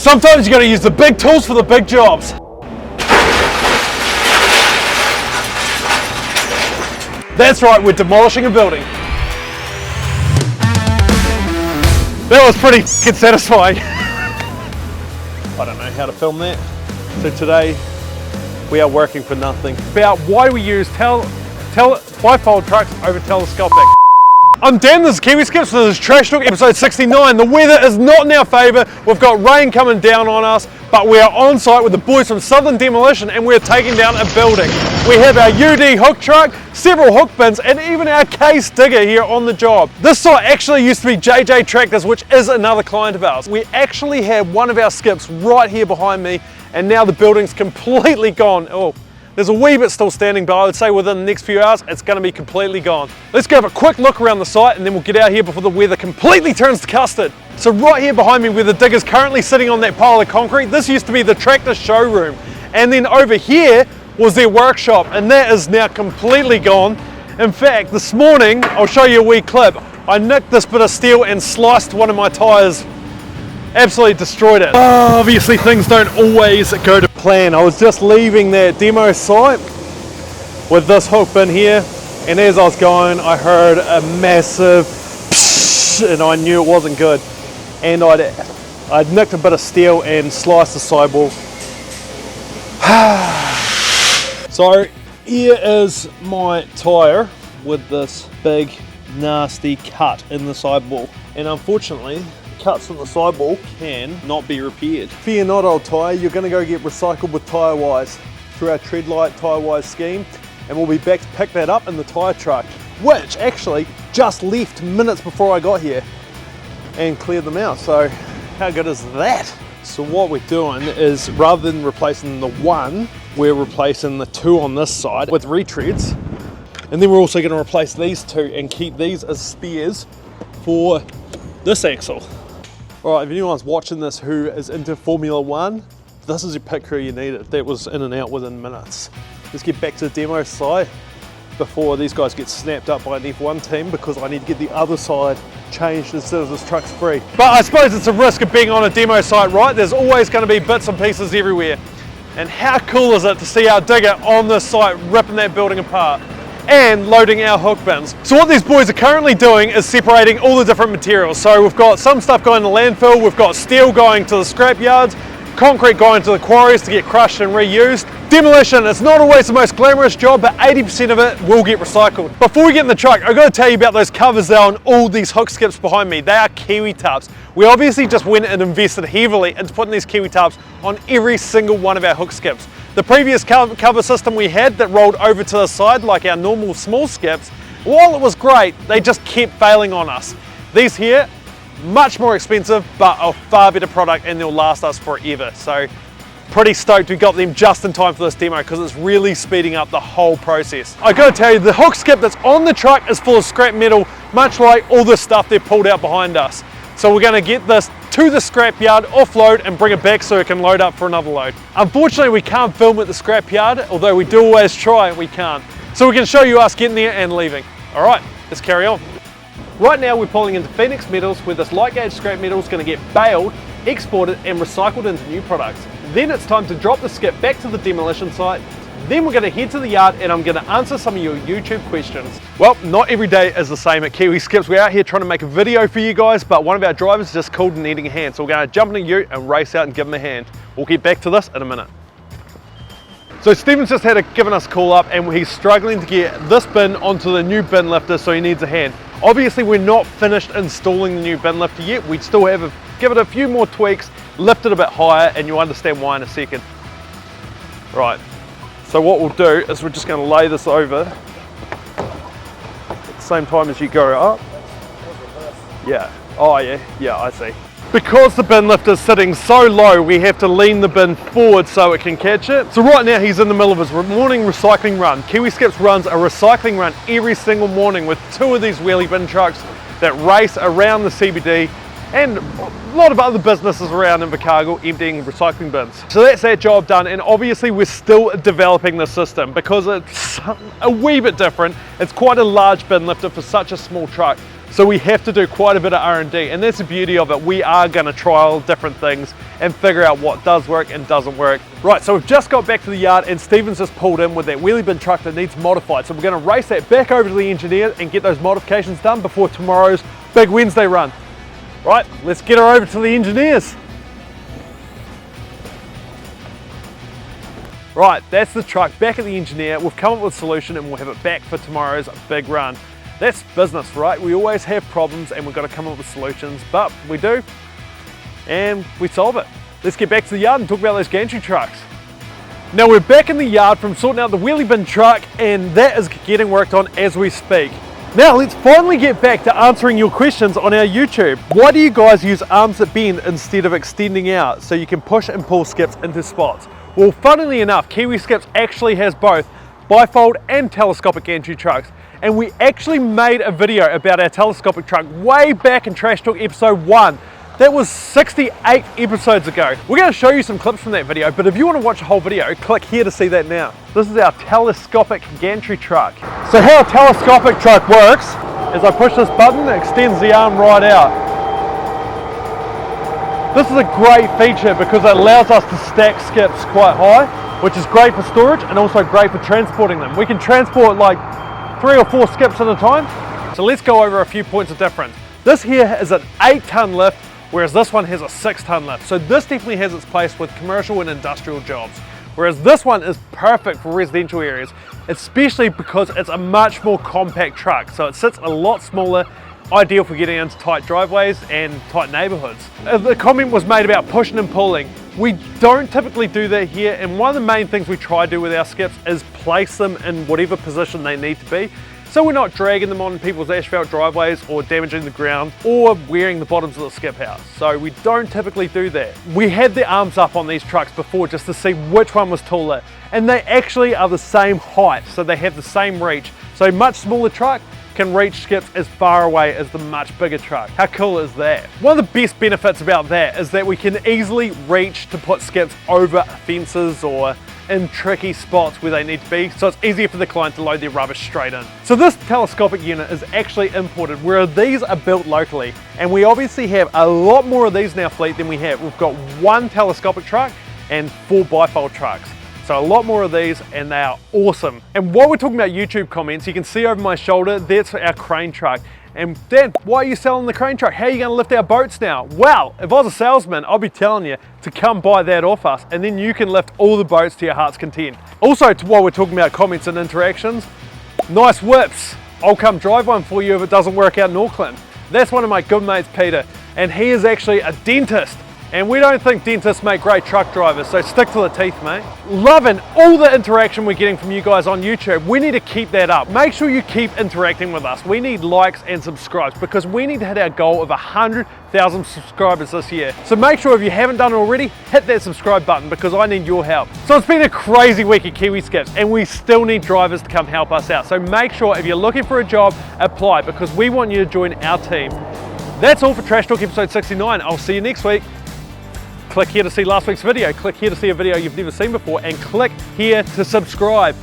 Sometimes you gotta use the big tools for the big jobs. That's right, we're demolishing a building. That was pretty satisfying. I don't know how to film that. So today, we are working for nothing. About why we use bifold trucks over telescopic. I'm Dan, this is Kiwi Skips, this is Trash Talk episode 69. The weather is not in our favour, we've got rain coming down on us, but we are on site with the boys from Southern Demolition and we're taking down a building. We have our UD hook truck, several hook bins and even our case digger here on the job. This site actually used to be JJ Tractors, which is another client of ours. We actually had one of our skips right here behind me and now the building's completely gone. Oh. There's a wee bit still standing, but I would say within the next few hours, it's going to be completely gone. Let's go have a quick look around the site and then we'll get out here before the weather completely turns to custard. So right here behind me where the digger's currently sitting on that pile of concrete, this used to be the tractor showroom. And then over here was their workshop and that is now completely gone. In fact, this morning, I'll show you a wee clip. I nicked this bit of steel and sliced one of my tyres. Absolutely destroyed it. Oh, obviously things don't always go to plan. I was just leaving that demo site with this hook bin here and as I was going I heard a massive psh, and I knew it wasn't good and I'd nicked a bit of steel and sliced the sidewall. So here is my tyre with this big nasty cut in the sidewall and unfortunately cuts in the sidewall can not be repaired. Fear not, old tyre, you're going to go get recycled with Tyre-Wise through our Treadlight Tyre-Wise scheme and we'll be back to pick that up in the tyre truck, which actually just left minutes before I got here and cleared them out. So how good is that? So what we're doing is rather than replacing the one, we're replacing the two on this side with retreads and then we're also going to replace these two and keep these as spares for this axle. Alright, if anyone's watching this who is into Formula One, this is your pit crew you needed. That was in and out within minutes. Let's get back to the demo site before these guys get snapped up by an F1 team because I need to get the other side changed as soon as this truck's free. But I suppose it's a risk of being on a demo site, right? There's always going to be bits and pieces everywhere. And how cool is it to see our digger on this site ripping that building apart and loading our hook bins. So what these boys are currently doing is separating all the different materials. So we've got some stuff going to landfill, we've got steel going to the scrap yards, concrete going to the quarries to get crushed and reused. Demolition, it's not always the most glamorous job, but 80% of it will get recycled. Before we get in the truck, I've got to tell you about those covers that are on all these hook skips behind me. They are Kiwi tarps. We obviously just went and invested heavily into putting these Kiwi tarps on every single one of our hook skips. The previous cover system we had that rolled over to the side like our normal small skips, while it was great, they just kept failing on us. These here, much more expensive, but a far better product and they'll last us forever. So pretty stoked we got them just in time for this demo because it's really speeding up the whole process. I gotta tell you, the hook skip that's on the truck is full of scrap metal, much like all the stuff they've pulled out behind us. So we're gonna get this to the scrap yard, offload and bring it back so it can load up for another load. Unfortunately, we can't film at the scrap yard, although we do always try, we can't. So we can show you us getting there and leaving. All right, let's carry on. Right now we're pulling into Phoenix Metals where this light gauge scrap metal is gonna get baled, exported and recycled into new products. Then it's time to drop the skip back to the demolition site. Then we're going to head to the yard and I'm going to answer some of your YouTube questions. Well, not every day is the same at Kiwi Skips. We're out here trying to make a video for you guys, but one of our drivers just called and needing a hand. So we're going to jump in a ute and race out and give him a hand. We'll get back to this in a minute. So Stephen's just given us a call up and he's struggling to get this bin onto the new bin lifter, so he needs a hand. Obviously we're not finished installing the new bin lifter yet. We still have give it a few more tweaks, lift it a bit higher, and you'll understand why in a second. Right. So what we'll do is we're just going to lay this over at the same time as you go up. Yeah, oh yeah, I see. Because the bin lift is sitting so low, we have to lean the bin forward so it can catch it. So right now he's in the middle of his morning recycling run. Kiwi Skips runs a recycling run every single morning with two of these wheelie bin trucks that race around the CBD and a lot of other businesses around Invercargill emptying recycling bins. So that's that job done, and obviously we're still developing the system because it's a wee bit different. It's quite a large bin lifter for such a small truck. So we have to do quite a bit of R&D, and that's the beauty of it. We are going to trial different things and figure out what does work and doesn't work. Right, so we've just got back to the yard and Stephen's just pulled in with that wheelie bin truck that needs modified. So we're going to race that back over to the engineer and get those modifications done before tomorrow's big Wednesday run. Right, let's get her over to the engineers. Right, that's the truck back at the engineer. We've come up with a solution and we'll have it back for tomorrow's big run. That's business, right? We always have problems and we've got to come up with solutions, but we do, and we solve it. Let's get back to the yard and talk about those gantry trucks. Now we're back in the yard from sorting out the wheelie bin truck, and that is getting worked on as we speak. Now let's finally get back to answering your questions on our YouTube. Why do you guys use arms that bend instead of extending out so you can push and pull skips into spots? Well, funnily enough, Kiwi Skips actually has both bifold and telescopic gantry trucks. And we actually made a video about our telescopic truck way back in Trash Talk episode 1. That was 68 episodes ago. We're going to show you some clips from that video, but if you want to watch the whole video, click here to see that now. This is our telescopic gantry truck. So how a telescopic truck works is I push this button, it extends the arm right out. This is a great feature because it allows us to stack skips quite high, which is great for storage and also great for transporting them. We can transport like 3 or 4 skips at a time. So let's go over a few points of difference. This here is an 8-ton lift, whereas this one has a 6-ton lift. So this definitely has its place with commercial and industrial jobs, whereas this one is perfect for residential areas, especially because it's a much more compact truck. So it sits a lot smaller, ideal for getting into tight driveways and tight neighborhoods. The comment was made about pushing and pulling. We don't typically do that here, and one of the main things we try to do with our skips is place them in whatever position they need to be, so we're not dragging them on people's asphalt driveways or damaging the ground or wearing the bottoms of the skip house. So we don't typically do that. We had the arms up on these trucks before just to see which one was taller, and they actually are the same height, so they have the same reach. So a much smaller truck can reach skips as far away as the much bigger truck. How cool is that? One of the best benefits about that is that we can easily reach to put skips over fences or in tricky spots where they need to be, so it's easier for the client to load their rubbish straight in. So this telescopic unit is actually imported, where these are built locally, and we obviously have a lot more of these in our fleet than we have. We've got 1 telescopic truck and 4 bifold trucks. So a lot more of these, and they are awesome. And while we're talking about YouTube comments, you can see over my shoulder, that's our crane truck. And Dad, why are you selling the crane truck? How are you going to lift our boats now? Well, if I was a salesman, I'd be telling you to come buy that off us, and then you can lift all the boats to your heart's content. Also, while we're talking about comments and interactions, nice whips. I'll come drive one for you if it doesn't work out in Auckland. That's one of my good mates, Peter, and he is actually a dentist. And we don't think dentists make great truck drivers, so stick to the teeth, mate. Loving all the interaction we're getting from you guys on YouTube. We need to keep that up. Make sure you keep interacting with us. We need likes and subscribes because we need to hit our goal of 100,000 subscribers this year. So make sure if you haven't done it already, hit that subscribe button because I need your help. So it's been a crazy week at Kiwi Skips, and we still need drivers to come help us out. So make sure if you're looking for a job, apply because we want you to join our team. That's all for Trash Talk episode 69. I'll see you next week. Click here to see last week's video, click here to see a video you've never seen before, and click here to subscribe.